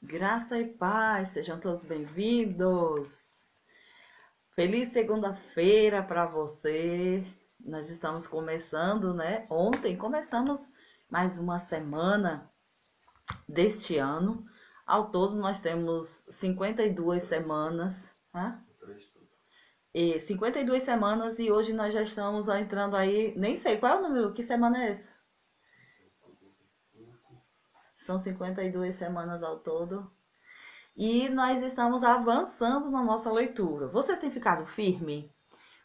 Graça e paz, sejam todos bem-vindos. Feliz segunda-feira para você. Nós estamos começando, né? Ontem começamos mais uma semana deste ano. Ao todo nós temos 52 semanas, né? E 52 semanas e hoje nós já estamos entrando aí, nem sei qual é o número, que semana é essa? São 52 semanas ao todo. E nós estamos avançando na nossa leitura. Você tem ficado firme?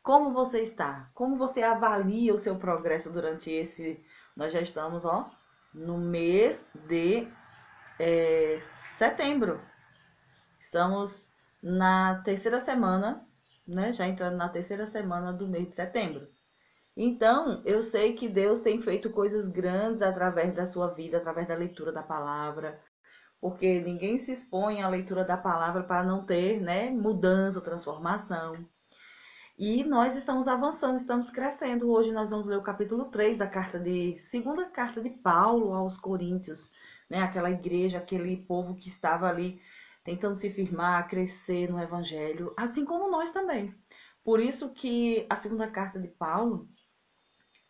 Como você está? Como você avalia o seu progresso durante esse... Nós já estamos, no mês de setembro. Estamos na terceira semana, né? Já entrando na terceira semana do mês de setembro. Então, eu sei que Deus tem feito coisas grandes através da sua vida, através da leitura da palavra, porque ninguém se expõe à leitura da palavra para não ter, né, mudança, transformação. E nós estamos avançando, estamos crescendo. Hoje nós vamos ler o capítulo 3 da segunda carta de Paulo aos Coríntios, né? Aquela igreja, aquele povo que estava ali tentando se firmar, crescer no evangelho, assim como nós também. Por isso que a segunda carta de Paulo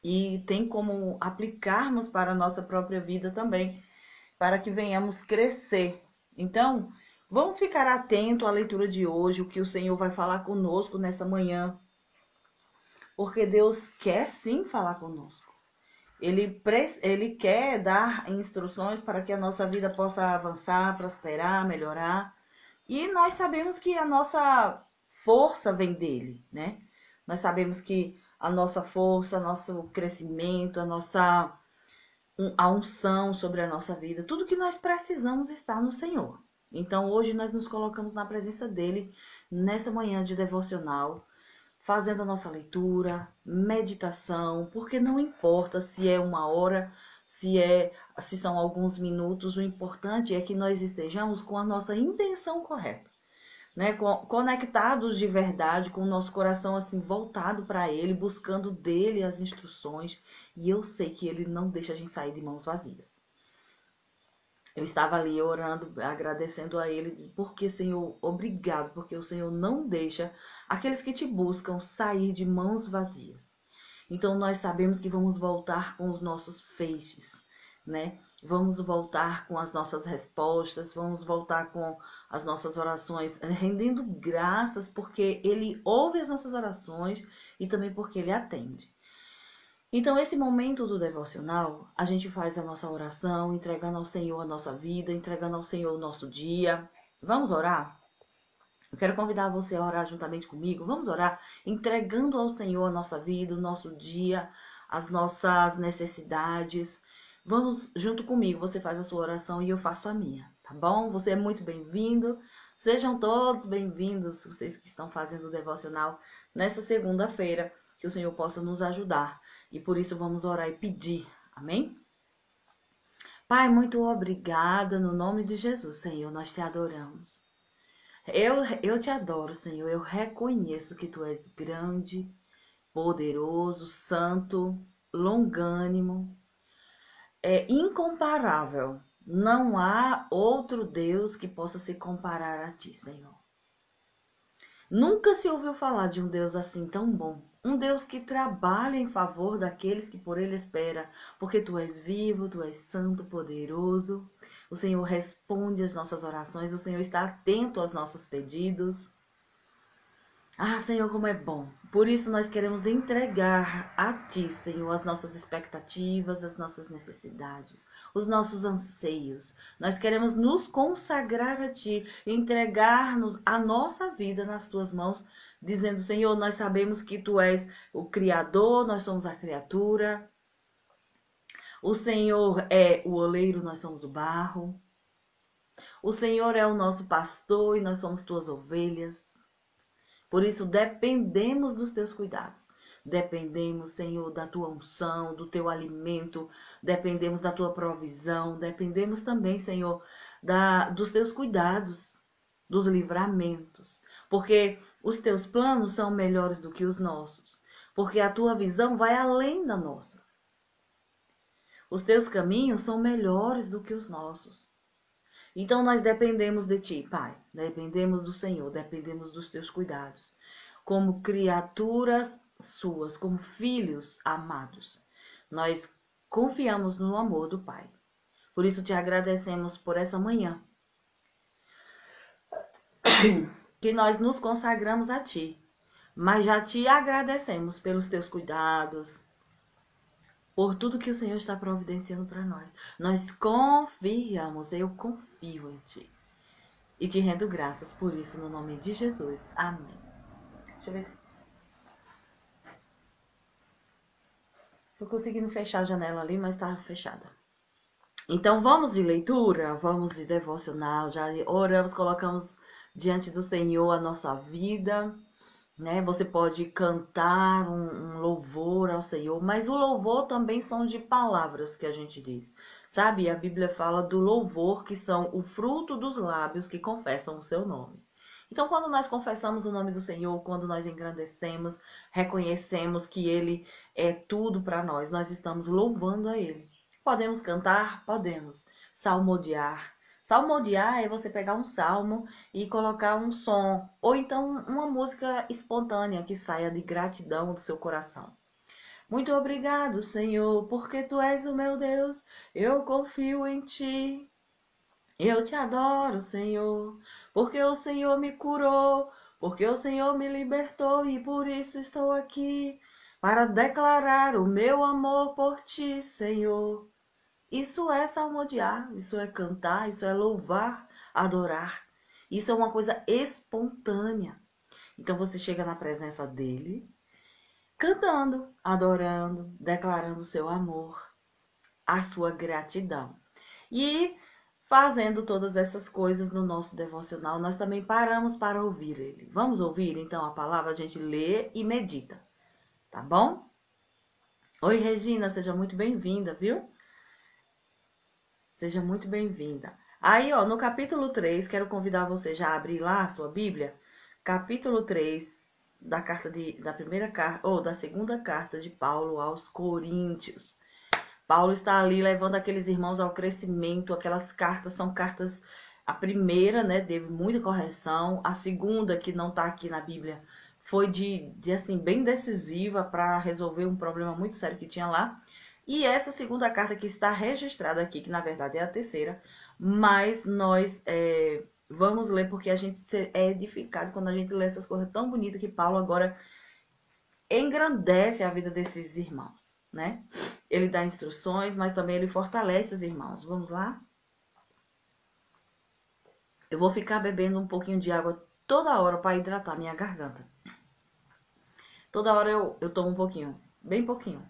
e tem como aplicarmos para a nossa própria vida também, para que venhamos crescer. Então, vamos ficar atento à leitura de hoje, o que o Senhor vai falar conosco nessa manhã, porque Deus quer sim falar conosco. Ele quer dar instruções para que a nossa vida possa avançar, prosperar, melhorar. E nós sabemos que a nossa força vem dele, né? Nós sabemos que a nossa força, nosso crescimento, a unção sobre a nossa vida, tudo que nós precisamos está no Senhor. Então hoje nós nos colocamos na presença dele nessa manhã de devocional, fazendo a nossa leitura, meditação, porque não importa se é uma hora, se são alguns minutos, o importante é que nós estejamos com a nossa intenção correta, né? Conectados de verdade, com o nosso coração assim voltado para ele, buscando dele as instruções, e eu sei que ele não deixa a gente sair de mãos vazias. Eu estava ali orando, agradecendo a ele, porque Senhor, obrigado, porque o Senhor não deixa aqueles que te buscam sair de mãos vazias. Então nós sabemos que vamos voltar com os nossos feixes, né? Vamos voltar com as nossas respostas, vamos voltar com as nossas orações, rendendo graças porque ele ouve as nossas orações e também porque ele atende. Então, esse momento do devocional, a gente faz a nossa oração, entregando ao Senhor a nossa vida, entregando ao Senhor o nosso dia. Vamos orar? Eu quero convidar você a orar juntamente comigo. Vamos orar entregando ao Senhor a nossa vida, o nosso dia, as nossas necessidades. Vamos junto comigo, você faz a sua oração e eu faço a minha, tá bom? Você é muito bem-vindo. Sejam todos bem-vindos, vocês que estão fazendo o devocional nessa segunda-feira, que o Senhor possa nos ajudar. E por isso vamos orar e pedir. Amém? Pai, muito obrigada no nome de Jesus, Senhor. Nós te adoramos. Eu te adoro, Senhor. Eu reconheço que tu és grande, poderoso, santo, longânimo, incomparável. Não há outro Deus que possa se comparar a ti, Senhor. Nunca se ouviu falar de um Deus assim tão bom. Um Deus que trabalha em favor daqueles que por ele espera. Porque tu és vivo, tu és santo, poderoso. O Senhor responde às nossas orações. O Senhor está atento aos nossos pedidos. Ah, Senhor, como é bom. Por isso nós queremos entregar a Ti, Senhor, as nossas expectativas, as nossas necessidades, os nossos anseios. Nós queremos nos consagrar a Ti, entregar-nos a nossa vida nas Tuas mãos, dizendo, Senhor, nós sabemos que Tu és o Criador, nós somos a criatura. O Senhor é o oleiro, nós somos o barro. O Senhor é o nosso pastor e nós somos Tuas ovelhas. Por isso, dependemos dos teus cuidados. Dependemos, Senhor, da tua unção, do teu alimento. Dependemos da tua provisão. Dependemos também, Senhor, dos teus cuidados, dos livramentos. Porque os teus planos são melhores do que os nossos. Porque a tua visão vai além da nossa. Os teus caminhos são melhores do que os nossos. Então nós dependemos de Ti, Pai. Dependemos do Senhor, dependemos dos Teus cuidados. Como criaturas Suas, como filhos amados. Nós confiamos no amor do Pai. Por isso te agradecemos por essa manhã. Que nós nos consagramos a Ti. Mas já te agradecemos pelos Teus cuidados, por tudo que o Senhor está providenciando para nós. Nós confiamos, eu confio em Ti. E te rendo graças por isso, no nome de Jesus. Amém. Deixa eu ver. Tô conseguindo fechar a janela ali, mas tá fechada. Então vamos de leitura, vamos de devocional. Já oramos, colocamos diante do Senhor a nossa vida, né? Você pode cantar um louvor ao Senhor, mas o louvor também são de palavras que a gente diz, sabe? A Bíblia fala do louvor, que são o fruto dos lábios que confessam o seu nome. Então, quando nós confessamos o nome do Senhor, quando nós engrandecemos, reconhecemos que Ele é tudo para nós estamos louvando a Ele. Podemos cantar? Podemos. Salmodiar. Salmodiar é você pegar um salmo e colocar um som, ou então uma música espontânea que saia de gratidão do seu coração. Muito obrigado, Senhor, porque Tu és o meu Deus, eu confio em Ti. Eu te adoro, Senhor, porque o Senhor me curou, porque o Senhor me libertou e por isso estou aqui, para declarar o meu amor por Ti, Senhor. Isso é salmodiar, isso é cantar, isso é louvar, adorar. Isso é uma coisa espontânea. Então você chega na presença dele, cantando, adorando, declarando o seu amor, a sua gratidão. E fazendo todas essas coisas no nosso devocional, nós também paramos para ouvir ele. Vamos ouvir então a palavra, a gente lê e medita, tá bom? Oi, Regina, seja muito bem-vinda, viu? Seja muito bem-vinda. Aí, ó, no capítulo 3, quero convidar você já a abrir lá a sua Bíblia, capítulo 3 da primeira carta, ou da segunda carta de Paulo aos Coríntios. Paulo está ali levando aqueles irmãos ao crescimento. Aquelas cartas são cartas, a primeira, né, teve muita correção. A segunda, que não está aqui na Bíblia, foi de assim, bem decisiva para resolver um problema muito sério que tinha lá. E essa segunda carta que está registrada aqui, que na verdade é a terceira, mas nós vamos ler porque a gente é edificado quando a gente lê essas coisas tão bonitas que Paulo agora engrandece a vida desses irmãos, né? Ele dá instruções, mas também ele fortalece os irmãos. Vamos lá? Eu vou ficar bebendo um pouquinho de água toda hora para hidratar minha garganta. Toda hora eu tomo um pouquinho, bem pouquinho.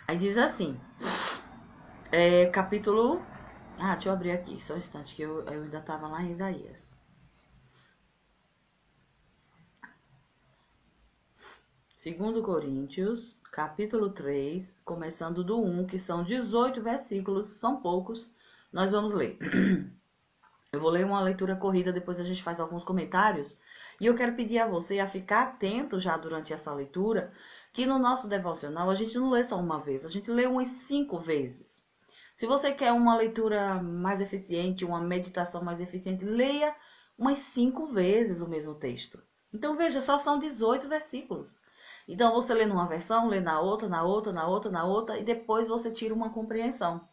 Aí diz assim, capítulo... deixa eu abrir aqui, só um instante, que eu ainda estava lá em Isaías. Segundo Coríntios, capítulo 3, começando do 1, que são 18 versículos, são poucos, nós vamos ler. Eu vou ler uma leitura corrida, depois a gente faz alguns comentários, e eu quero pedir a você a ficar atento já durante essa leitura, que no nosso devocional a gente não lê só uma vez, a gente lê umas 5 vezes. Se você quer uma leitura mais eficiente, uma meditação mais eficiente, leia umas 5 vezes o mesmo texto. Então veja, só são 18 versículos. Então você lê numa versão, lê na outra, na outra, na outra, na outra, e depois você tira uma compreensão.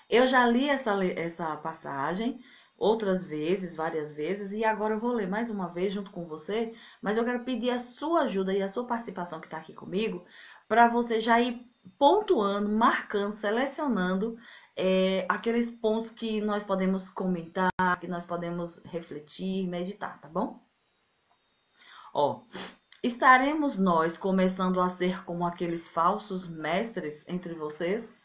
Eu já li essa passagem outras vezes, várias vezes, e agora eu vou ler mais uma vez junto com você, mas eu quero pedir a sua ajuda e a sua participação que está aqui comigo, para você já ir pontuando, marcando, selecionando aqueles pontos que nós podemos comentar, que nós podemos refletir, meditar, tá bom? Ó, estaremos nós começando a ser como aqueles falsos mestres entre vocês?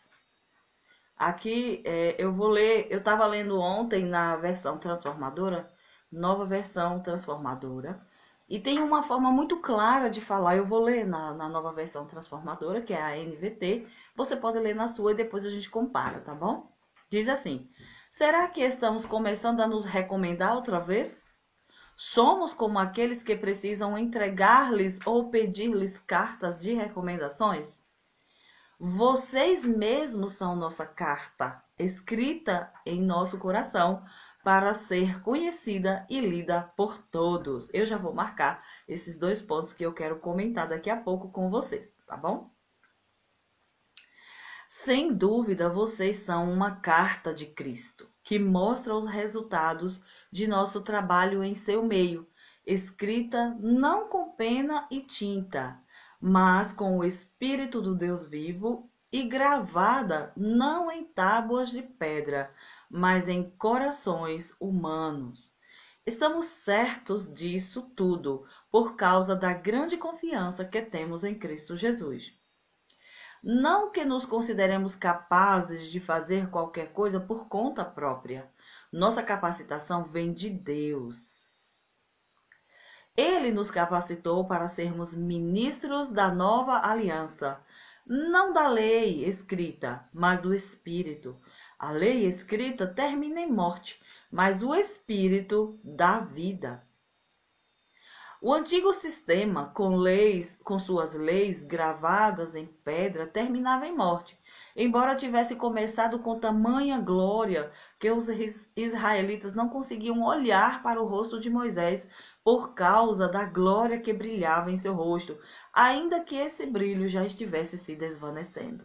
Aqui eu vou ler, eu estava lendo ontem na versão transformadora, nova versão transformadora, e tem uma forma muito clara de falar. Eu vou ler na nova versão transformadora, que é a NVT, você pode ler na sua e depois a gente compara, tá bom? Diz assim, será que estamos começando a nos recomendar outra vez? Somos como aqueles que precisam entregar-lhes ou pedir-lhes cartas de recomendações? Vocês mesmos são nossa carta, escrita em nosso coração, para ser conhecida e lida por todos. Eu já vou marcar esses 2 pontos que eu quero comentar daqui a pouco com vocês, tá bom? Sem dúvida, vocês são uma carta de Cristo, que mostra os resultados de nosso trabalho em seu meio, escrita não com pena e tinta, mas com o Espírito do Deus vivo e gravada não em tábuas de pedra, mas em corações humanos. Estamos certos disso tudo por causa da grande confiança que temos em Cristo Jesus. Não que nos consideremos capazes de fazer qualquer coisa por conta própria. Nossa capacitação vem de Deus. Ele nos capacitou para sermos ministros da nova aliança, não da lei escrita, mas do Espírito. A lei escrita termina em morte, mas o Espírito dá vida. O antigo sistema, com suas leis gravadas em pedra, terminava em morte, embora tivesse começado com tamanha glória que os israelitas não conseguiam olhar para o rosto de Moisés por causa da glória que brilhava em seu rosto, ainda que esse brilho já estivesse se desvanecendo.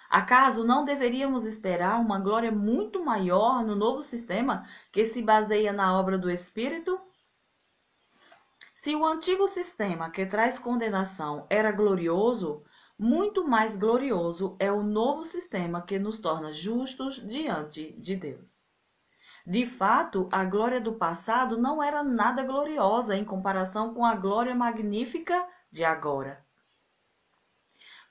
Acaso não deveríamos esperar uma glória muito maior no novo sistema que se baseia na obra do Espírito? Se o antigo sistema que traz condenação era glorioso, muito mais glorioso é o novo sistema que nos torna justos diante de Deus. De fato, a glória do passado não era nada gloriosa em comparação com a glória magnífica de agora.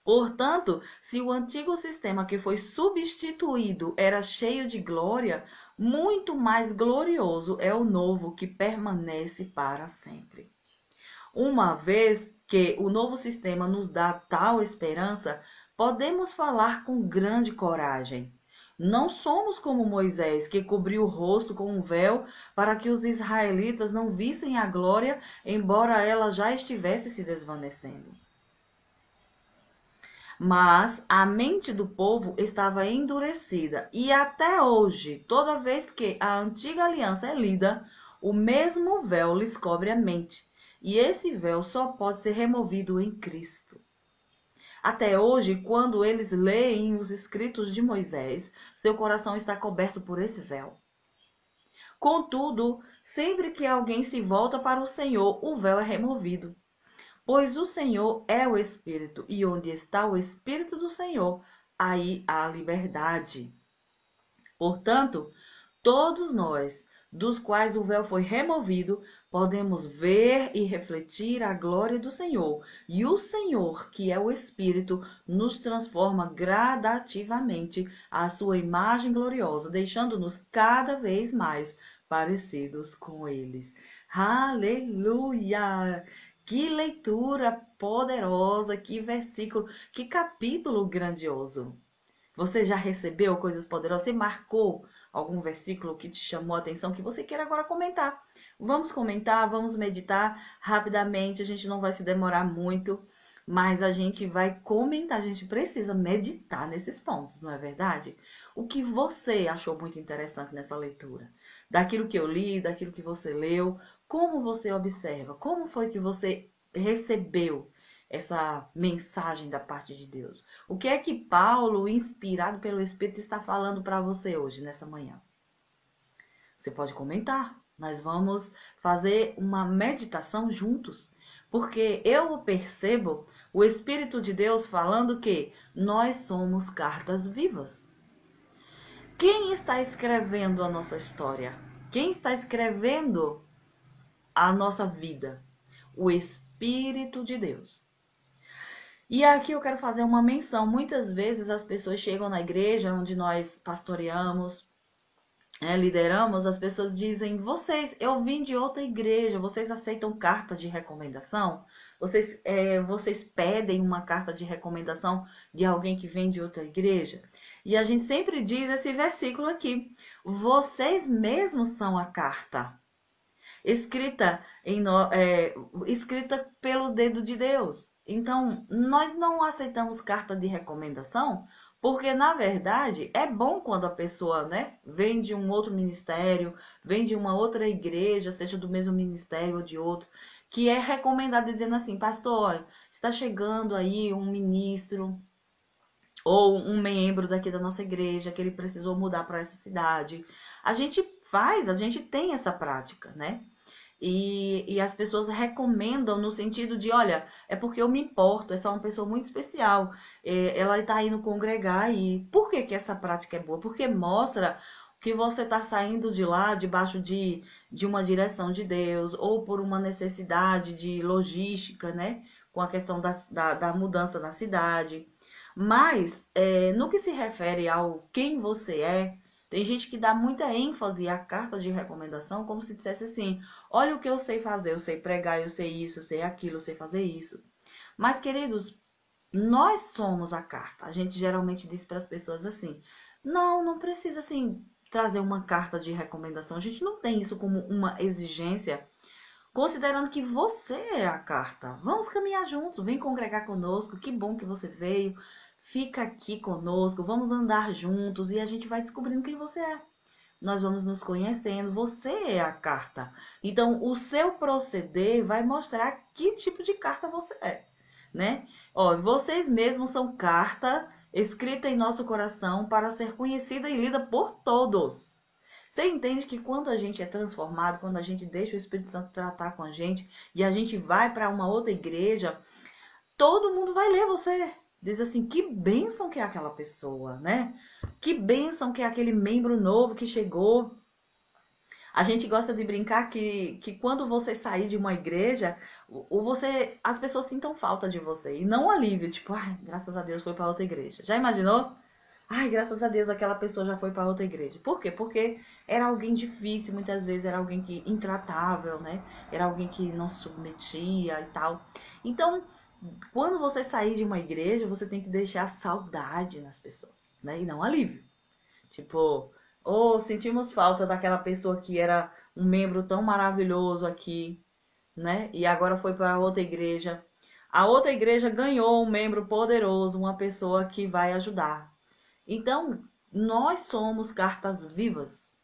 Portanto, se o antigo sistema que foi substituído era cheio de glória, muito mais glorioso é o novo que permanece para sempre. Uma vez que o novo sistema nos dá tal esperança, podemos falar com grande coragem. Não somos como Moisés, que cobriu o rosto com um véu para que os israelitas não vissem a glória, embora ela já estivesse se desvanecendo. Mas a mente do povo estava endurecida, e até hoje, toda vez que a antiga aliança é lida, o mesmo véu lhes cobre a mente. E esse véu só pode ser removido em Cristo. Até hoje, quando eles leem os escritos de Moisés, seu coração está coberto por esse véu. Contudo, sempre que alguém se volta para o Senhor, o véu é removido. Pois o Senhor é o Espírito, e onde está o Espírito do Senhor, aí há liberdade. Portanto, todos nós, dos quais o véu foi removido, podemos ver e refletir a glória do Senhor. E o Senhor, que é o Espírito, nos transforma gradativamente à sua imagem gloriosa, deixando-nos cada vez mais parecidos com eles. Aleluia! Que leitura poderosa, que versículo, que capítulo grandioso. Você já recebeu coisas poderosas? Você marcou algum versículo que te chamou a atenção que você queira agora comentar? Vamos comentar, vamos meditar rapidamente. A gente não vai se demorar muito, mas a gente vai comentar. A gente precisa meditar nesses pontos, não é verdade? O que você achou muito interessante nessa leitura? Daquilo que eu li, daquilo que você leu, como você observa? Como foi que você recebeu essa mensagem da parte de Deus? O que é que Paulo, inspirado pelo Espírito, está falando para você hoje, nessa manhã? Você pode comentar. Nós vamos fazer uma meditação juntos, porque eu percebo o Espírito de Deus falando que nós somos cartas vivas. Quem está escrevendo a nossa história? Quem está escrevendo a nossa vida? O Espírito de Deus. E aqui eu quero fazer uma menção. Muitas vezes as pessoas chegam na igreja onde nós pastoreamos, lideramos, as pessoas dizem: eu vim de outra igreja, vocês aceitam carta de recomendação? Vocês pedem uma carta de recomendação de alguém que vem de outra igreja? E a gente sempre diz esse versículo aqui: vocês mesmos são a carta, escrita pelo dedo de Deus. Então, nós não aceitamos carta de recomendação, porque na verdade é bom quando a pessoa, né, vem de um outro ministério, vem de uma outra igreja, seja do mesmo ministério ou de outro, que é recomendado dizendo assim, pastor, olha, está chegando aí um ministro ou um membro daqui da nossa igreja que ele precisou mudar para essa cidade. A gente tem essa prática, né? E as pessoas recomendam no sentido de, olha, é porque eu me importo, essa é uma pessoa muito especial, ela está indo congregar e por que que essa prática é boa? Porque mostra que você está saindo de lá debaixo de uma direção de Deus ou por uma necessidade de logística, né? Com a questão da mudança na cidade. Mas, no que se refere ao quem você é, tem gente que dá muita ênfase à carta de recomendação como se dissesse assim, olha o que eu sei fazer, eu sei pregar, eu sei isso, eu sei aquilo, eu sei fazer isso. Mas, queridos, nós somos a carta. A gente geralmente diz para as pessoas assim, não precisa assim trazer uma carta de recomendação. A gente não tem isso como uma exigência, considerando que você é a carta. Vamos caminhar juntos, vem congregar conosco, que bom que você veio. Fica aqui conosco, vamos andar juntos e a gente vai descobrindo quem você é. Nós vamos nos conhecendo, você é a carta. Então, o seu proceder vai mostrar que tipo de carta você é, né? Ó, vocês mesmos são carta escrita em nosso coração para ser conhecida e lida por todos. Você entende que quando a gente é transformado, quando a gente deixa o Espírito Santo tratar com a gente e a gente vai para uma outra igreja, todo mundo vai ler você. Diz assim, que bênção que é aquela pessoa, né? Que bênção que é aquele membro novo que chegou. A gente gosta de brincar que quando você sair de uma igreja, as pessoas sintam falta de você. E não alívio, tipo, ai, graças a Deus foi para outra igreja. Já imaginou? Ai, graças a Deus aquela pessoa já foi para outra igreja. Por quê? Porque era alguém difícil, muitas vezes era alguém que intratável, né? Era alguém que não se submetia e tal. Então, quando você sair de uma igreja, você tem que deixar saudade nas pessoas, né? E não alívio. Tipo, sentimos falta daquela pessoa que era um membro tão maravilhoso aqui, né? E agora foi para outra igreja. A outra igreja ganhou um membro poderoso, uma pessoa que vai ajudar. Então, nós somos cartas vivas,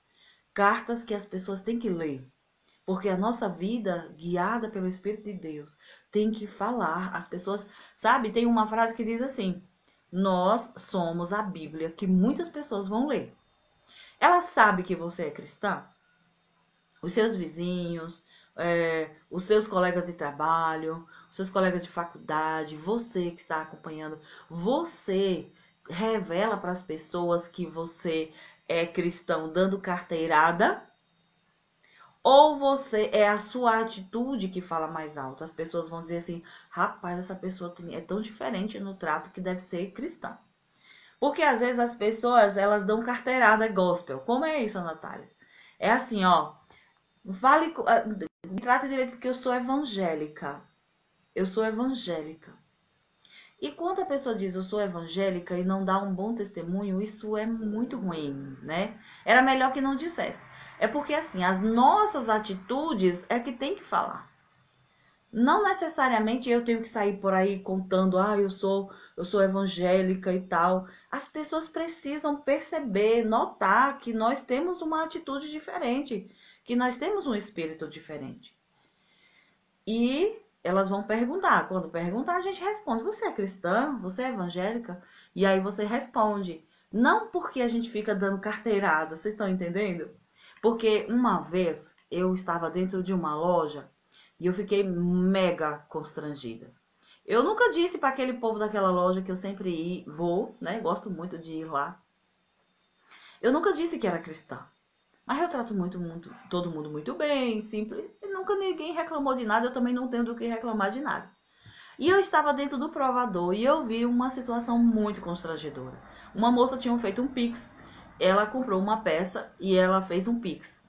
cartas que as pessoas têm que ler. Porque a nossa vida, guiada pelo Espírito de Deus, tem que falar. As pessoas, sabe, tem uma frase que diz assim, nós somos a Bíblia que muitas pessoas vão ler. Ela sabe que você é cristã? Os seus vizinhos, os seus colegas de trabalho, os seus colegas de faculdade, você que está acompanhando, você revela para as pessoas que você é cristão dando carteirada? Ou você é a sua atitude que fala mais alto? As pessoas vão dizer assim, rapaz, essa pessoa é tão diferente no trato que deve ser cristã. Porque às vezes as pessoas, elas dão carteirada gospel. Como é isso, Natália? É assim, ó, me trata direito porque eu sou evangélica. Eu sou evangélica. E quando a pessoa diz eu sou evangélica e não dá um bom testemunho, isso é muito ruim, né? Era melhor que não dissesse. É porque assim, as nossas atitudes é que tem que falar. Não necessariamente eu tenho que sair por aí contando, eu sou evangélica e tal. As pessoas precisam perceber, notar que nós temos uma atitude diferente, que nós temos um espírito diferente. E elas vão perguntar. Quando perguntar, a gente responde: você é cristã? Você é evangélica? E aí você responde. Não porque a gente fica dando carteirada, vocês estão entendendo? Porque uma vez eu estava dentro de uma loja e eu fiquei mega constrangida. Eu nunca disse para aquele povo daquela loja que eu sempre vou, né? Gosto muito de ir lá. Eu nunca disse que era cristã. Mas eu trato todo mundo muito bem, simples. E nunca ninguém reclamou de nada, eu também não tenho do que reclamar de nada. E eu estava dentro do provador e eu vi uma situação muito constrangedora. Uma moça tinha feito um Pix, ela comprou uma peça e ela fez um Pix.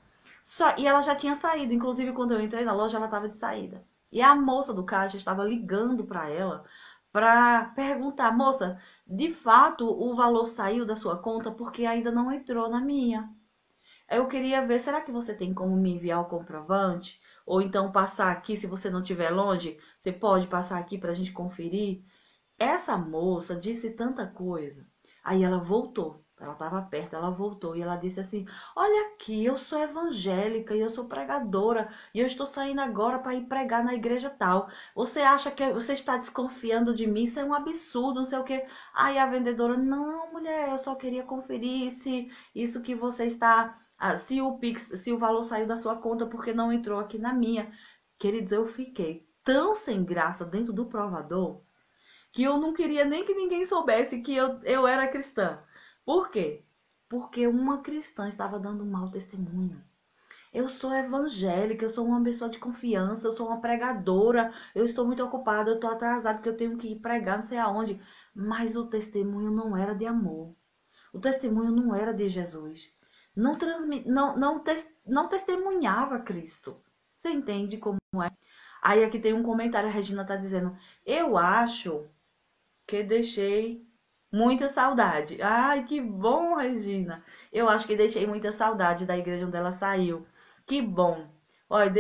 E ela já tinha saído, inclusive quando eu entrei na loja ela estava de saída. E a moça do caixa estava ligando para ela para perguntar: moça, de fato o valor saiu da sua conta porque ainda não entrou na minha. Eu queria ver, será que você tem como me enviar o comprovante? Ou então passar aqui, se você não estiver longe, você pode passar aqui para a gente conferir? Essa moça disse tanta coisa. Aí ela voltou. Ela estava perto, ela voltou e ela disse assim: Olha aqui, eu sou evangélica e eu sou pregadora e eu estou saindo agora para ir pregar na igreja tal. Você acha que você está desconfiando de mim? Isso é um absurdo, não sei o quê. Aí a vendedora: Não, mulher, eu só queria conferir se isso que você está, se o Pix, se o valor saiu da sua conta porque não entrou aqui na minha. Queridos, eu fiquei tão sem graça dentro do provador que eu não queria nem que ninguém soubesse que eu era cristã. Por quê? Porque uma cristã estava dando um mau testemunho. Eu sou evangélica, eu sou uma pessoa de confiança, eu sou uma pregadora, eu estou muito ocupada, eu estou atrasada porque eu tenho que ir pregar não sei aonde. Mas o testemunho não era de amor. O testemunho não era de Jesus. Não testemunhava Cristo. Você entende como é? Aí aqui tem um comentário, a Regina está dizendo: Eu acho que deixei muita saudade. Ai, que bom, Regina. Eu acho que deixei muita saudade da igreja onde ela saiu. Que bom. Olha,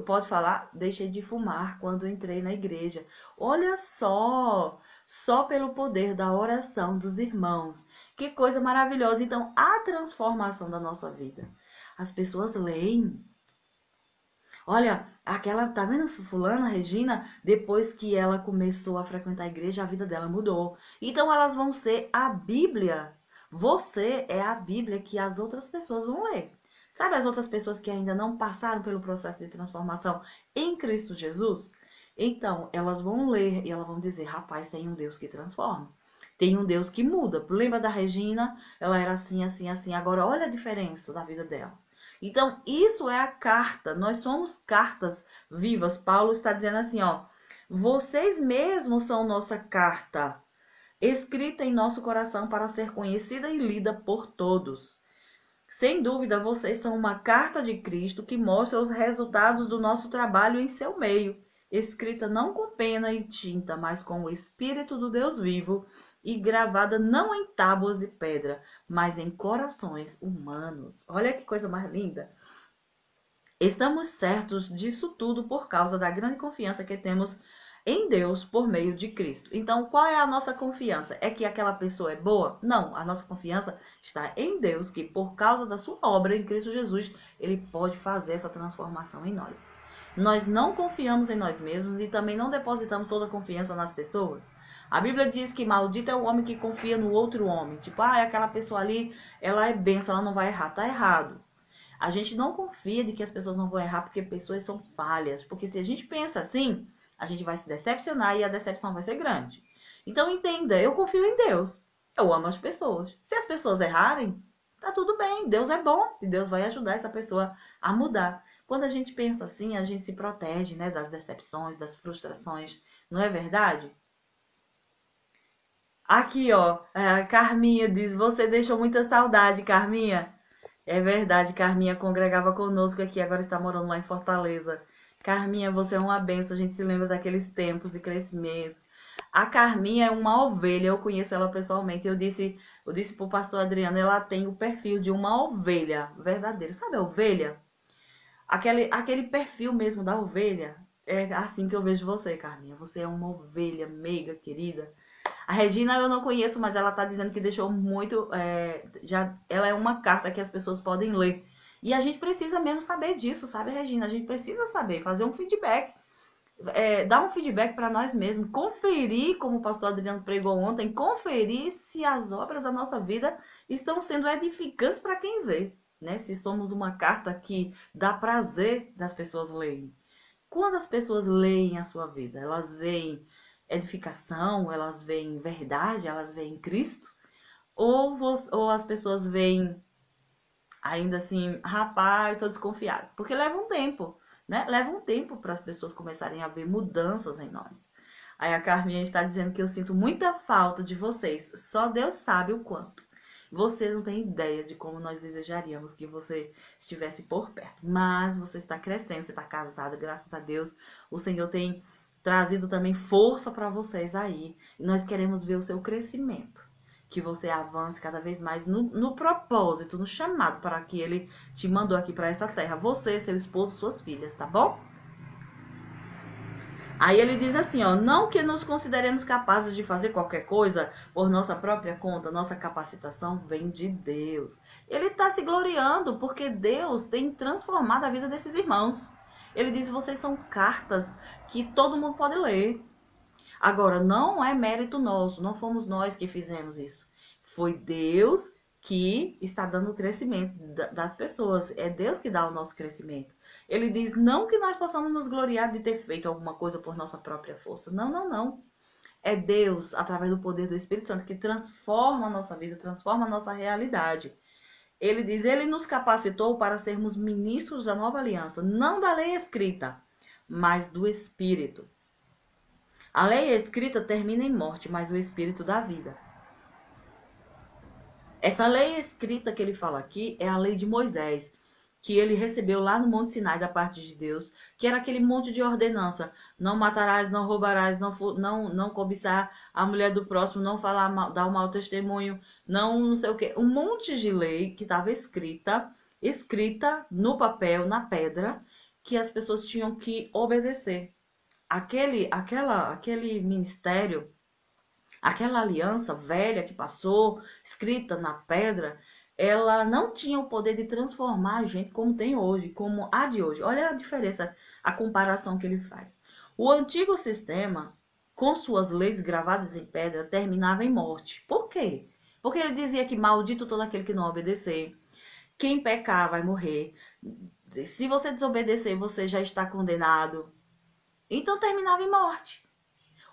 pode falar, deixei de fumar quando entrei na igreja. Olha só pelo poder da oração dos irmãos. Que coisa maravilhosa. Então, a transformação da nossa vida. As pessoas leem. Olha, aquela, tá vendo fulana, Regina? Depois que ela começou a frequentar a igreja, a vida dela mudou. Então elas vão ser a Bíblia. Você é a Bíblia que as outras pessoas vão ler. Sabe as outras pessoas que ainda não passaram pelo processo de transformação em Cristo Jesus? Então, elas vão ler e elas vão dizer: rapaz, tem um Deus que transforma. Tem um Deus que muda. Lembra da Regina? Ela era assim, assim, assim. Agora, olha a diferença da vida dela. Então, isso é a carta. Nós somos cartas vivas. Paulo está dizendo assim, ó: vocês mesmos são nossa carta, escrita em nosso coração para ser conhecida e lida por todos. Sem dúvida, vocês são uma carta de Cristo que mostra os resultados do nosso trabalho em seu meio, escrita não com pena e tinta, mas com o Espírito do Deus vivo, e gravada não em tábuas de pedra, mas em corações humanos. Olha que coisa mais linda. Estamos certos disso tudo por causa da grande confiança que temos em Deus por meio de Cristo. Então, qual é a nossa confiança? É que aquela pessoa é boa? Não, a nossa confiança está em Deus, que por causa da sua obra em Cristo Jesus, ele pode fazer essa transformação em nós. Nós não confiamos em nós mesmos e também não depositamos toda a confiança nas pessoas. A Bíblia diz que maldito é o homem que confia no outro homem. Tipo, aquela pessoa ali, ela é bênção, ela não vai errar. Tá errado. A gente não confia de que as pessoas não vão errar porque pessoas são falhas. Porque se a gente pensa assim, a gente vai se decepcionar e a decepção vai ser grande. Então entenda, eu confio em Deus. Eu amo as pessoas. Se as pessoas errarem, tá tudo bem. Deus é bom e Deus vai ajudar essa pessoa a mudar. Quando a gente pensa assim, a gente se protege, né, das decepções, das frustrações. Não é verdade? Aqui, ó, a Carminha diz: você deixou muita saudade, Carminha. É verdade, Carminha congregava conosco aqui, agora está morando lá em Fortaleza. Carminha, você é uma benção, a gente se lembra daqueles tempos de crescimento. A Carminha é uma ovelha, eu conheço ela pessoalmente. Eu disse pro pastor Adriano, ela tem o perfil de uma ovelha verdadeira. Sabe a ovelha? Aquele perfil mesmo da ovelha. É assim que eu vejo você, Carminha. Você é uma ovelha meiga, querida. A Regina eu não conheço, mas ela tá dizendo que deixou muito. Ela é uma carta que as pessoas podem ler. E a gente precisa mesmo saber disso, sabe, Regina? A gente precisa saber, fazer um feedback. Dar um feedback para nós mesmos. Conferir, como o pastor Adriano pregou ontem, conferir se as obras da nossa vida estão sendo edificantes para quem vê. Né? Se somos uma carta que dá prazer das pessoas lerem. Quando as pessoas leem a sua vida, elas veem edificação, elas veem verdade, elas veem Cristo? Ou as pessoas veem ainda assim, rapaz, estou desconfiado? Porque leva um tempo, né? Leva um tempo para as pessoas começarem a ver mudanças em nós. Aí a Carminha está dizendo que eu sinto muita falta de vocês, só Deus sabe o quanto. Você não tem ideia de como nós desejaríamos que você estivesse por perto. Mas você está crescendo, você está casada, graças a Deus. O Senhor tem trazido também força para vocês aí. E nós queremos ver o seu crescimento. que você avance cada vez mais no propósito, no chamado para que ele te mandou aqui para essa terra. Você, seu esposo, suas filhas, tá bom? Aí ele diz assim, ó, não que nos consideremos capazes de fazer qualquer coisa por nossa própria conta, nossa capacitação vem de Deus. Ele está se gloriando porque Deus tem transformado a vida desses irmãos. Ele diz, vocês são cartas que todo mundo pode ler. Agora, não é mérito nosso, não fomos nós que fizemos isso. Foi Deus que está dando o crescimento das pessoas. É Deus que dá o nosso crescimento. Ele diz, não que nós possamos nos gloriar de ter feito alguma coisa por nossa própria força. Não, não, não. É Deus, através do poder do Espírito Santo, que transforma a nossa vida, transforma a nossa realidade. Ele diz, ele nos capacitou para sermos ministros da nova aliança, não da lei escrita, mas do Espírito. A lei escrita termina em morte, mas o Espírito dá vida. Essa lei escrita que ele fala aqui é a lei de Moisés, que ele recebeu lá no Monte Sinai da parte de Deus, que era aquele monte de ordenança. Não matarás, não roubarás, não cobiçar a mulher do próximo, não falar mal, dar um mau testemunho, não sei o quê. Um monte de lei que estava escrita no papel, na pedra, que as pessoas tinham que obedecer. Aquele ministério, aquela aliança velha que passou, escrita na pedra, ela não tinha o poder de transformar a gente como tem hoje, como a de hoje. Olha a diferença, a comparação que ele faz. O antigo sistema, com suas leis gravadas em pedra, terminava em morte. Por quê? Porque ele dizia que maldito todo aquele que não obedecer. Quem pecar vai morrer. Se você desobedecer, você já está condenado. Então terminava em morte.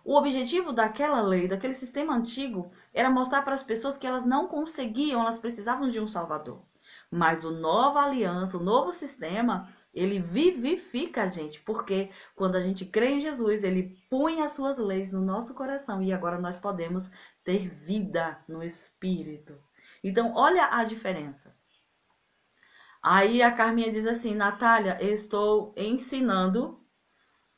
O objetivo daquela lei, daquele sistema antigo, era mostrar para as pessoas que elas não conseguiam, elas precisavam de um Salvador. Mas o nova aliança, o novo sistema, ele vivifica a gente, porque quando a gente crê em Jesus, ele põe as suas leis no nosso coração e agora nós podemos ter vida no Espírito. Então, olha a diferença. Aí a Carminha diz assim, Natália, eu estou ensinando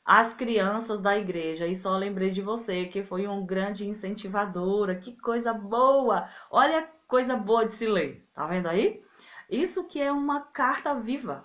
as crianças da igreja, e só lembrei de você, que foi uma grande incentivadora, que coisa boa, olha a coisa boa de se ler, tá vendo aí? Isso que é uma carta viva,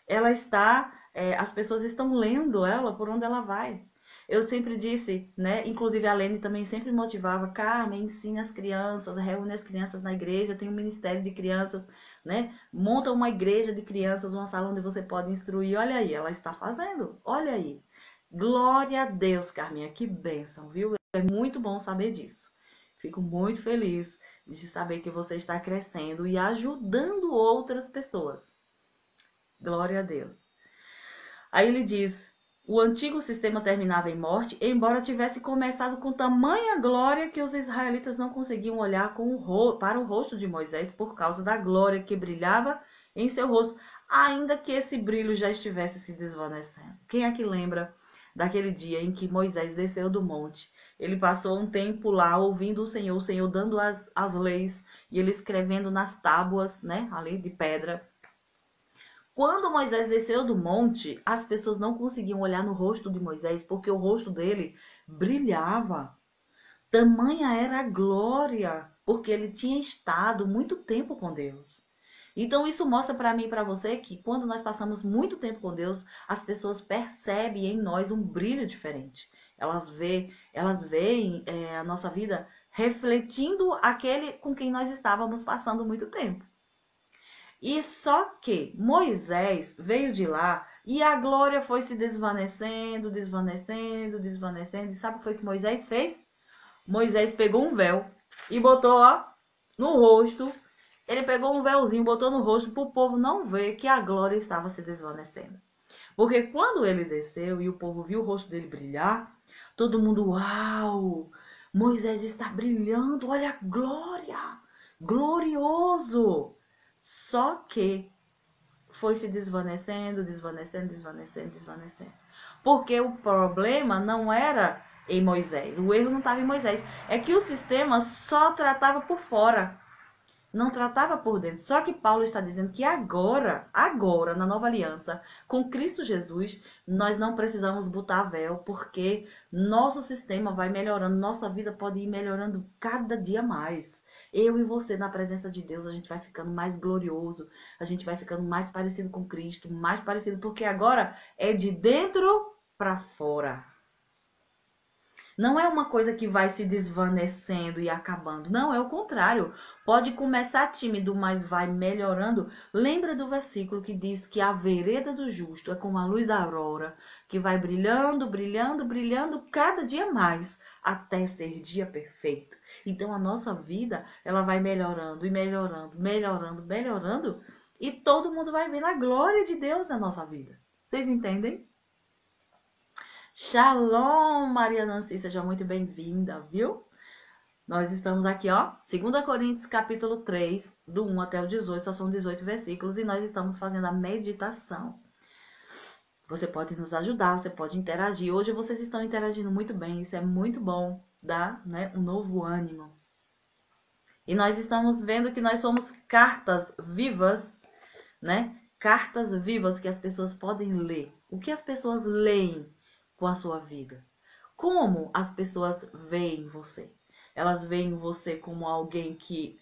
ela está, as pessoas estão lendo ela por onde ela vai. Eu sempre disse, né, inclusive a Lene também sempre motivava, Carmen, ensina as crianças, reúne as crianças na igreja, tem um ministério de crianças, né, monta uma igreja de crianças, uma sala onde você pode instruir, olha aí, ela está fazendo, olha aí. Glória a Deus, Carminha, que bênção, viu? É muito bom saber disso. Fico muito feliz de saber que você está crescendo e ajudando outras pessoas. Glória a Deus. Aí ele diz, o antigo sistema terminava em morte, embora tivesse começado com tamanha glória que os israelitas não conseguiam olhar para o rosto de Moisés por causa da glória que brilhava em seu rosto, ainda que esse brilho já estivesse se desvanecendo. Quem é que lembra daquele dia em que Moisés desceu do monte? Ele passou um tempo lá ouvindo o Senhor dando as leis e ele escrevendo nas tábuas, né, ali de pedra. Quando Moisés desceu do monte, as pessoas não conseguiam olhar no rosto de Moisés porque o rosto dele brilhava. Tamanha era a glória, porque ele tinha estado muito tempo com Deus. Então isso mostra para mim e para você que quando nós passamos muito tempo com Deus, as pessoas percebem em nós um brilho diferente. Elas veem a nossa vida refletindo aquele com quem nós estávamos passando muito tempo. E só que Moisés veio de lá e a glória foi se desvanecendo, desvanecendo, desvanecendo. E sabe o que foi que Moisés fez? Moisés pegou um véu e botou no rosto. Ele pegou um véuzinho, botou no rosto para o povo não ver que a glória estava se desvanecendo. Porque quando ele desceu e o povo viu o rosto dele brilhar, todo mundo, uau, Moisés está brilhando, olha a glória, glorioso. Só que foi se desvanecendo, desvanecendo, desvanecendo, desvanecendo. Porque o problema não era em Moisés, o erro não estava em Moisés. É que o sistema só tratava por fora. Não tratava por dentro. Só que Paulo está dizendo que agora, na nova aliança, com Cristo Jesus, nós não precisamos botar véu, porque nosso sistema vai melhorando, nossa vida pode ir melhorando cada dia mais. Eu e você, na presença de Deus, a gente vai ficando mais glorioso, a gente vai ficando mais parecido com Cristo, mais parecido, porque agora é de dentro para fora. Não é uma coisa que vai se desvanecendo e acabando. Não, é o contrário. Pode começar tímido, mas vai melhorando. Lembra do versículo que diz que a vereda do justo é como a luz da aurora, que vai brilhando, brilhando, brilhando cada dia mais, até ser dia perfeito. Então a nossa vida, ela vai melhorando e melhorando, melhorando, melhorando, e todo mundo vai ver a glória de Deus na nossa vida. Vocês entendem? Shalom, Maria Nancy, seja muito bem-vinda, viu? Nós estamos aqui, ó, 2 Coríntios capítulo 3, do 1 até o 18, só são 18 versículos, e nós estamos fazendo a meditação. Você pode nos ajudar, você pode interagir. Hoje vocês estão interagindo muito bem, isso é muito bom, dá, né, um novo ânimo. E nós estamos vendo que nós somos cartas vivas, né? Cartas vivas que as pessoas podem ler. O que as pessoas leem com a sua vida? Como as pessoas veem você? Elas veem você como alguém que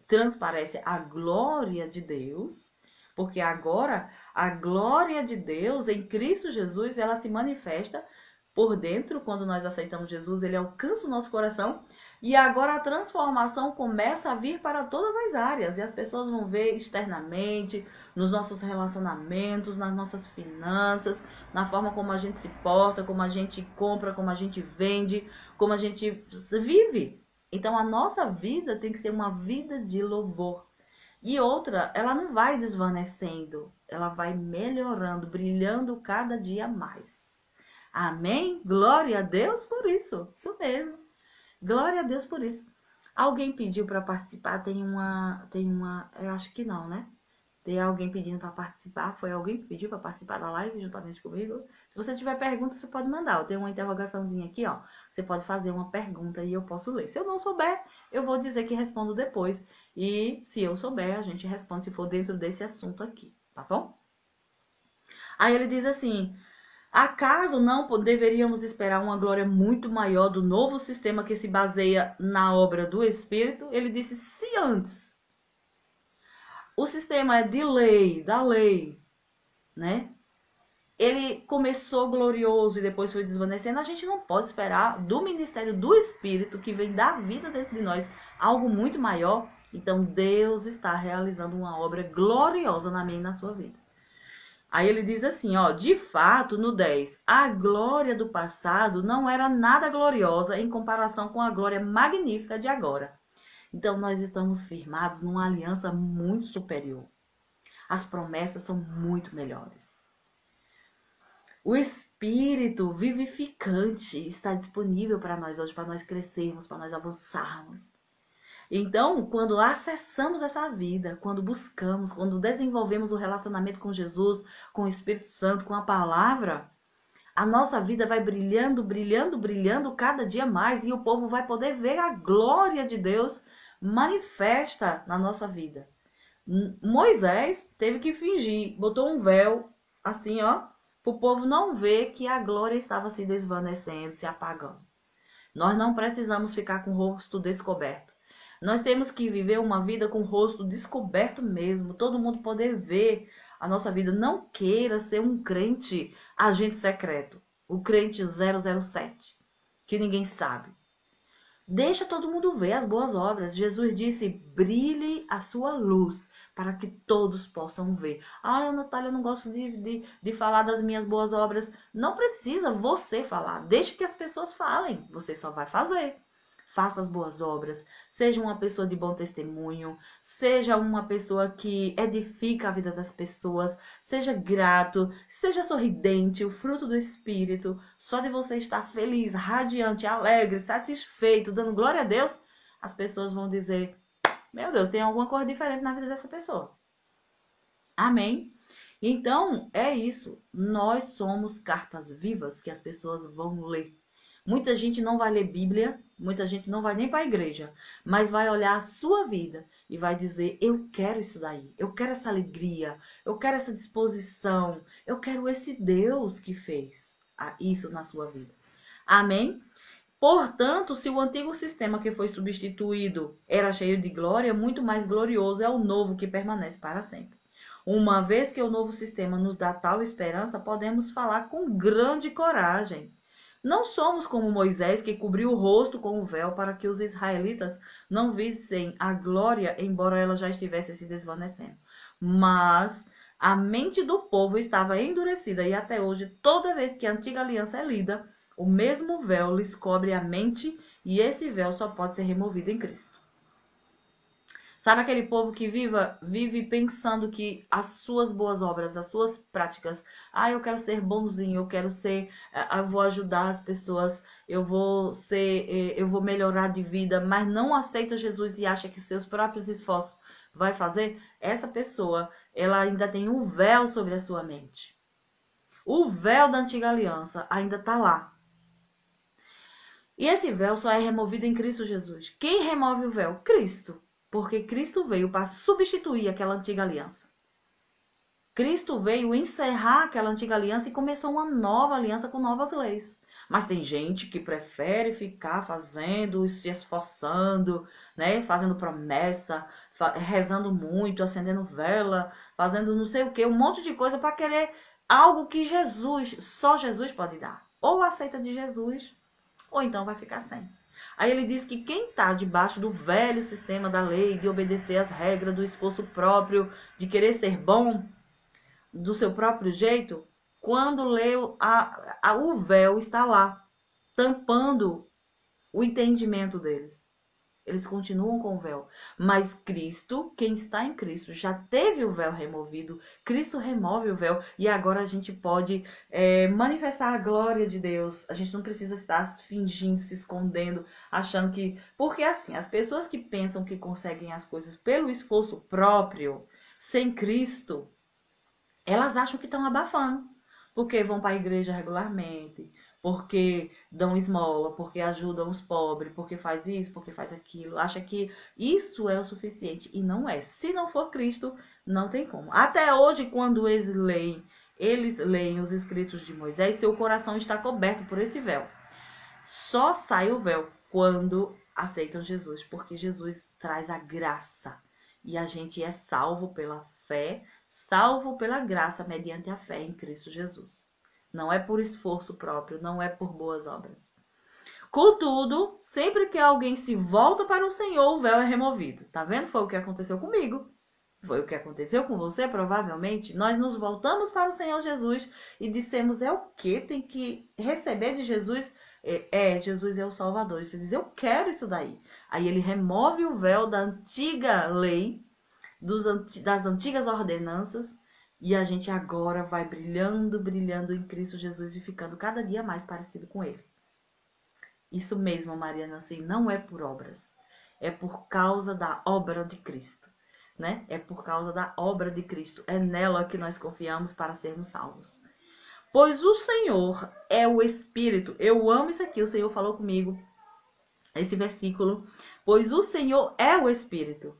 transparece a glória de Deus, porque agora a glória de Deus em Cristo Jesus, ela se manifesta por dentro. Quando nós aceitamos Jesus, ele alcança o nosso coração. E agora a transformação começa a vir para todas as áreas. E as pessoas vão ver externamente, nos nossos relacionamentos, nas nossas finanças, na forma como a gente se porta, como a gente compra, como a gente vende, como a gente vive. Então a nossa vida tem que ser uma vida de louvor. E outra, ela não vai desvanecendo, ela vai melhorando, brilhando cada dia mais. Amém? Glória a Deus por isso. Isso mesmo. Glória a Deus por isso. Alguém pediu para participar? Tem uma, eu acho que não, né? Tem alguém pedindo para participar? Foi alguém que pediu para participar da live juntamente comigo? Se você tiver pergunta, você pode mandar. Eu tenho uma interrogaçãozinha aqui, ó. Você pode fazer uma pergunta e eu posso ler. Se eu não souber, eu vou dizer que respondo depois. E se eu souber, a gente responde se for dentro desse assunto aqui, tá bom? Aí ele diz assim: acaso não deveríamos esperar uma glória muito maior do novo sistema que se baseia na obra do Espírito? Ele disse, se antes o sistema é de lei, da lei, né? Ele começou glorioso e depois foi desvanecendo. A gente não pode esperar do ministério do Espírito, que vem da vida dentro de nós, algo muito maior. Então Deus está realizando uma obra gloriosa na minha e na sua vida. Aí ele diz assim, ó, de fato, no 10, a glória do passado não era nada gloriosa em comparação com a glória magnífica de agora. Então, nós estamos firmados numa aliança muito superior. As promessas são muito melhores. O Espírito vivificante está disponível para nós hoje, para nós crescermos, para nós avançarmos. Então, quando acessamos essa vida, quando buscamos, quando desenvolvemos o relacionamento com Jesus, com o Espírito Santo, com a palavra, a nossa vida vai brilhando, brilhando, brilhando cada dia mais e o povo vai poder ver a glória de Deus manifesta na nossa vida. Moisés teve que fingir, botou um véu assim, ó, para o povo não ver que a glória estava se desvanecendo, se apagando. Nós não precisamos ficar com o rosto descoberto. Nós temos que viver uma vida com o rosto descoberto mesmo, todo mundo poder ver a nossa vida. Não queira ser um crente agente secreto, o crente 007, que ninguém sabe. Deixa todo mundo ver as boas obras. Jesus disse, brilhe a sua luz para que todos possam ver. Ah, Natália, eu não gosto de falar das minhas boas obras. Não precisa você falar, deixe que as pessoas falem, você só vai fazer. Faça as boas obras, seja uma pessoa de bom testemunho, seja uma pessoa que edifica a vida das pessoas, seja grato, seja sorridente, o fruto do Espírito. Só de você estar feliz, radiante, alegre, satisfeito, dando glória a Deus, as pessoas vão dizer, meu Deus, tem alguma coisa diferente na vida dessa pessoa. Amém? Então, é isso. Nós somos cartas vivas que as pessoas vão ler. Muita gente não vai ler Bíblia, muita gente não vai nem para a igreja, mas vai olhar a sua vida e vai dizer: eu quero isso daí, eu quero essa alegria, eu quero essa disposição, eu quero esse Deus que fez isso na sua vida. Amém? Portanto, se o antigo sistema que foi substituído era cheio de glória, muito mais glorioso é o novo que permanece para sempre. Uma vez que o novo sistema nos dá tal esperança, podemos falar com grande coragem. Não somos como Moisés, que cobriu o rosto com o véu para que os israelitas não vissem a glória, embora ela já estivesse se desvanecendo. Mas a mente do povo estava endurecida e até hoje, toda vez que a antiga aliança é lida, o mesmo véu lhes cobre a mente e esse véu só pode ser removido em Cristo. Sabe aquele povo que vive pensando que as suas boas obras, as suas práticas, eu quero ser bonzinho, eu quero ser, eu vou ajudar as pessoas, eu vou melhorar de vida, mas não aceita Jesus e acha que os seus próprios esforços vai fazer? Essa pessoa, ela ainda tem um véu sobre a sua mente. O véu da antiga aliança ainda está lá. E esse véu só é removido em Cristo Jesus. Quem remove o véu? Cristo. Porque Cristo veio para substituir aquela antiga aliança. Cristo veio encerrar aquela antiga aliança e começou uma nova aliança com novas leis. Mas tem gente que prefere ficar fazendo, se esforçando, né? Fazendo promessa, rezando muito, acendendo vela, fazendo não sei o que, um monte de coisa para querer algo que só Jesus pode dar. Ou aceita de Jesus, ou então vai ficar sem. Aí ele diz que quem está debaixo do velho sistema da lei, de obedecer às regras, do esforço próprio, de querer ser bom, do seu próprio jeito, quando lê o véu está lá, tampando o entendimento deles. Eles continuam com o véu. Mas Cristo, quem está em Cristo, já teve o véu removido. Cristo remove o véu. E agora a gente pode manifestar a glória de Deus. A gente não precisa estar fingindo, se escondendo, achando que... Porque assim, as pessoas que pensam que conseguem as coisas pelo esforço próprio, sem Cristo, elas acham que estão abafando. Porque vão para a igreja regularmente, porque dão esmola, porque ajudam os pobres, porque faz isso, porque faz aquilo. Acha que isso é o suficiente e não é. Se não for Cristo, não tem como. Até hoje, quando eles leem os escritos de Moisés, seu coração está coberto por esse véu. Só sai o véu quando aceitam Jesus, porque Jesus traz a graça e a gente é salvo pela fé, salvo pela graça mediante a fé em Cristo Jesus. Não é por esforço próprio, não é por boas obras. Contudo, sempre que alguém se volta para o Senhor, o véu é removido. Tá vendo? Foi o que aconteceu comigo. Foi o que aconteceu com você, provavelmente. Nós nos voltamos para o Senhor Jesus e dissemos, é o que? Tem que receber de Jesus? Jesus é o Salvador. Você diz, eu quero isso daí. Aí ele remove o véu da antiga lei, das antigas ordenanças, e a gente agora vai brilhando, brilhando em Cristo Jesus e ficando cada dia mais parecido com Ele. Isso mesmo, Mariana, assim, não é por obras. É por causa da obra de Cristo, né? É por causa da obra de Cristo. É nela que nós confiamos para sermos salvos. Pois o Senhor é o Espírito. Eu amo isso aqui, o Senhor falou comigo, esse versículo. Pois o Senhor é o Espírito.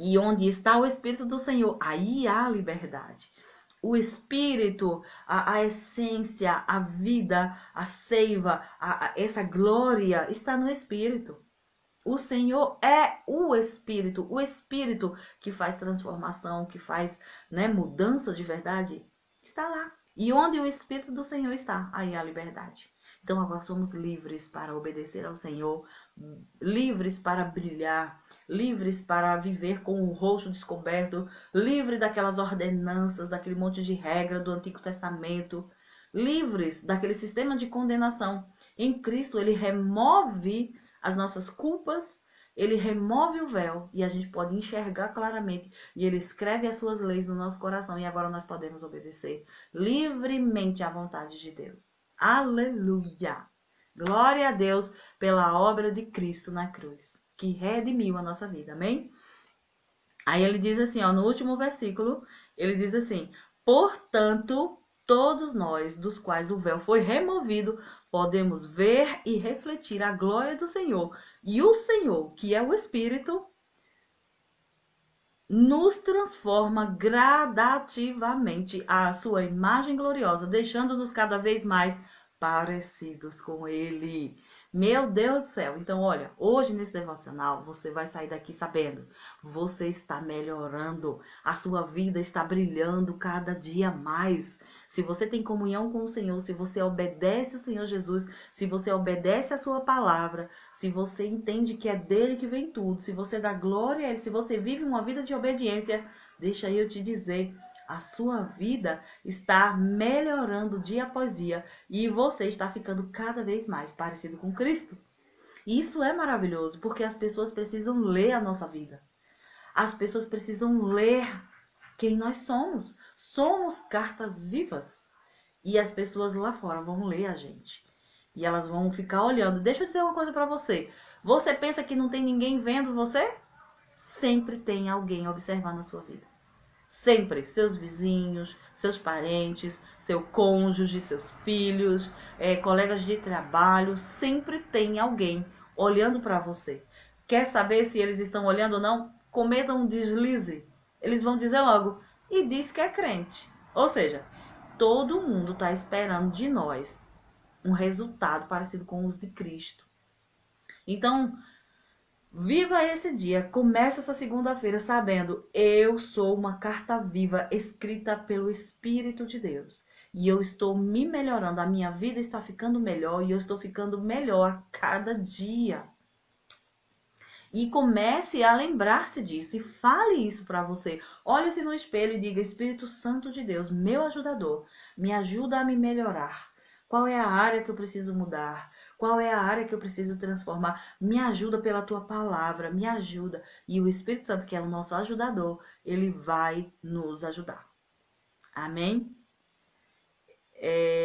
E onde está o Espírito do Senhor, aí há liberdade. O Espírito, a essência, a vida, a seiva, essa glória está no Espírito. O Senhor é o Espírito que faz transformação, que faz, né, mudança de verdade, está lá. E onde o Espírito do Senhor está, aí há liberdade. Então agora somos livres para obedecer ao Senhor, livres para brilhar, livres para viver com o rosto descoberto, livre daquelas ordenanças, daquele monte de regra do Antigo Testamento, livres daquele sistema de condenação. Em Cristo ele remove as nossas culpas, ele remove o véu e a gente pode enxergar claramente. E ele escreve as suas leis no nosso coração e agora nós podemos obedecer livremente à vontade de Deus. Aleluia! Glória a Deus pela obra de Cristo na cruz, que redimiu a nossa vida, amém? Aí ele diz assim, no último versículo, ele diz assim, portanto, todos nós, dos quais o véu foi removido, podemos ver e refletir a glória do Senhor. E o Senhor, que é o Espírito, nos transforma gradativamente à sua imagem gloriosa, deixando-nos cada vez mais parecidos com Ele. Meu Deus do céu! Então, olha, hoje nesse devocional, você vai sair daqui sabendo, você está melhorando, a sua vida está brilhando cada dia mais. Se você tem comunhão com o Senhor, se você obedece o Senhor Jesus, se você obedece a sua palavra, se você entende que é dele que vem tudo, se você dá glória a ele, se você vive uma vida de obediência, deixa eu te dizer, a sua vida está melhorando dia após dia e você está ficando cada vez mais parecido com Cristo. Isso é maravilhoso, porque as pessoas precisam ler a nossa vida. As pessoas precisam ler quem nós somos. Somos cartas vivas. E as pessoas lá fora vão ler a gente. E elas vão ficar olhando. Deixa eu dizer uma coisa pra você. Você pensa que não tem ninguém vendo você? Sempre tem alguém observando a sua vida. Sempre. Seus vizinhos, seus parentes, seu cônjuge, seus filhos, colegas de trabalho. Sempre tem alguém olhando pra você. Quer saber se eles estão olhando ou não? Cometa um deslize. Eles vão dizer logo. E diz que é crente. Ou seja, todo mundo está esperando de nós um resultado parecido com os de Cristo. Então, viva esse dia, comece essa segunda-feira sabendo, eu sou uma carta viva escrita pelo Espírito de Deus. E eu estou me melhorando, a minha vida está ficando melhor e eu estou ficando melhor a cada dia. E comece a lembrar-se disso e fale isso para você. Olhe-se no espelho e diga, Espírito Santo de Deus, meu ajudador, me ajuda a me melhorar. Qual é a área que eu preciso mudar? Qual é a área que eu preciso transformar? Me ajuda pela tua palavra, me ajuda. E o Espírito Santo, que é o nosso ajudador, ele vai nos ajudar. Amém?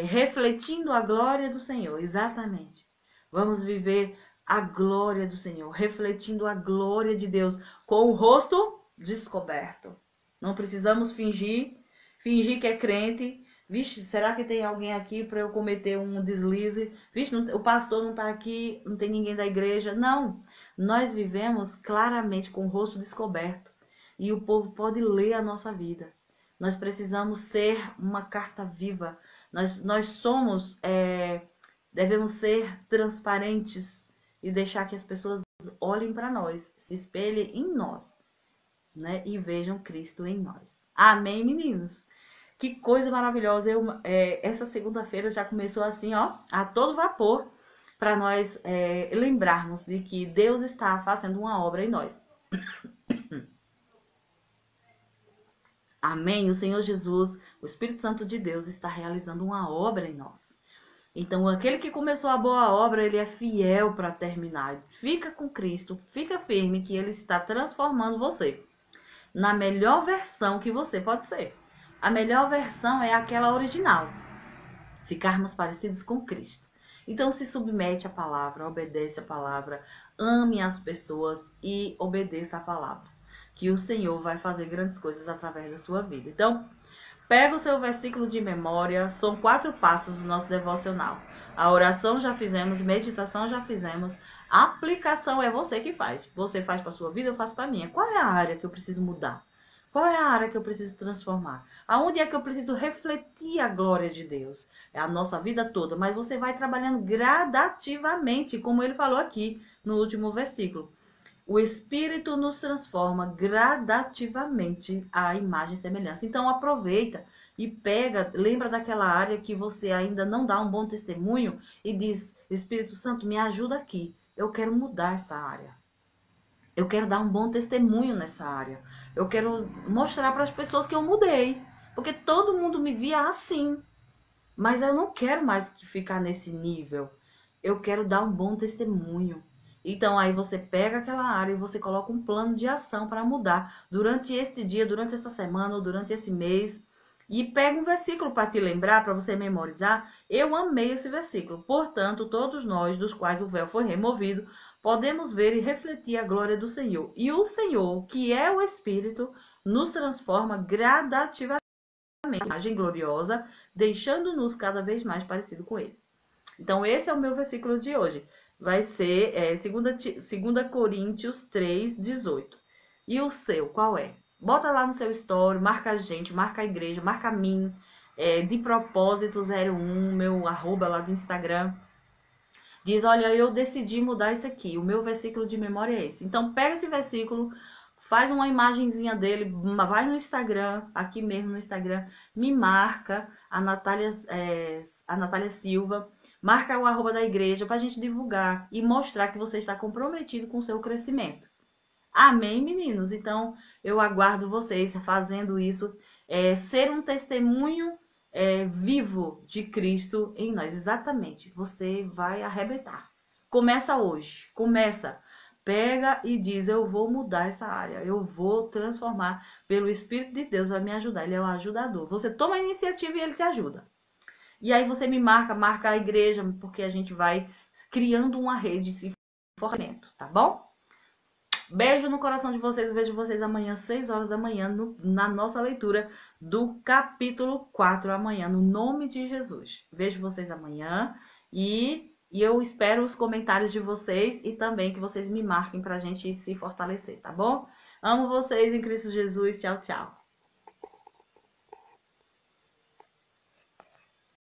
Refletindo a glória do Senhor, exatamente. Vamos viver a glória do Senhor, refletindo a glória de Deus com o rosto descoberto. Não precisamos fingir que é crente. Vixe, será que tem alguém aqui para eu cometer um deslize? Vixe, o pastor não está aqui, não tem ninguém da igreja. Não, nós vivemos claramente com o rosto descoberto. E o povo pode ler a nossa vida. Nós precisamos ser uma carta viva. Nós somos, devemos ser transparentes e deixar que as pessoas olhem para nós, se espelhem em nós, né? E vejam Cristo em nós. Amém, meninos? Que coisa maravilhosa. Essa segunda-feira já começou assim, ó, a todo vapor, para nós lembrarmos de que Deus está fazendo uma obra em nós. Amém? O Senhor Jesus, o Espírito Santo de Deus, está realizando uma obra em nós. Então, aquele que começou a boa obra, ele é fiel para terminar. Fica com Cristo, fica firme que ele está transformando você na melhor versão que você pode ser. A melhor versão é aquela original. Ficarmos parecidos com Cristo. Então, se submete à palavra, obedece à palavra, ame as pessoas e obedeça à palavra. Que o Senhor vai fazer grandes coisas através da sua vida. Então, pega o seu versículo de memória, são 4 passos do nosso devocional. A oração já fizemos, meditação já fizemos, a aplicação é você que faz. Você faz para a sua vida, eu faço para a minha. Qual é a área que eu preciso mudar? Qual é a área que eu preciso transformar? Aonde é que eu preciso refletir a glória de Deus? É a nossa vida toda, mas você vai trabalhando gradativamente, como ele falou aqui no último versículo. O Espírito nos transforma gradativamente à imagem e semelhança. Então aproveita e pega, lembra daquela área que você ainda não dá um bom testemunho e diz, Espírito Santo, me ajuda aqui. Eu quero mudar essa área. Eu quero dar um bom testemunho nessa área. Eu quero mostrar para as pessoas que eu mudei. Porque todo mundo me via assim. Mas eu não quero mais ficar nesse nível. Eu quero dar um bom testemunho. Então aí você pega aquela área e você coloca um plano de ação para mudar. Durante este dia, durante essa semana ou durante esse mês. E pega um versículo para te lembrar, para você memorizar. Eu amei esse versículo. Portanto, todos nós, dos quais o véu foi removido, podemos ver e refletir a glória do Senhor. E o Senhor, que é o Espírito, nos transforma gradativamente imagem gloriosa, deixando-nos cada vez mais parecido com ele. Então, esse é o meu versículo de hoje. Vai ser 2 Coríntios 3, 18. E o seu, qual é? Bota lá no seu story, marca a gente, marca a igreja, marca a mim, de propósito 01, meu arroba lá do Instagram. Diz, olha, eu decidi mudar isso aqui, o meu versículo de memória é esse. Então, pega esse versículo, faz uma imagenzinha dele, vai no Instagram, aqui mesmo no Instagram, me marca, a Natália Silva, marca o arroba da igreja para a gente divulgar e mostrar que você está comprometido com o seu crescimento. Amém, meninos? Então, eu aguardo vocês fazendo isso, ser um testemunho vivo de Cristo em nós. Exatamente, você vai arrebentar. Começa hoje, começa. Pega e diz, eu vou mudar essa área, eu vou transformar pelo Espírito de Deus, vai me ajudar, ele é o ajudador. Você toma a iniciativa e ele te ajuda. E aí você me marca a igreja, porque a gente vai criando uma rede de fortalecimento, tá bom? Beijo no coração de vocês, eu vejo vocês amanhã, 6 horas da manhã, na nossa leitura do capítulo 4 amanhã, no nome de Jesus. Vejo vocês amanhã e eu espero os comentários de vocês e também que vocês me marquem pra gente se fortalecer, tá bom? Amo vocês em Cristo Jesus, tchau, tchau.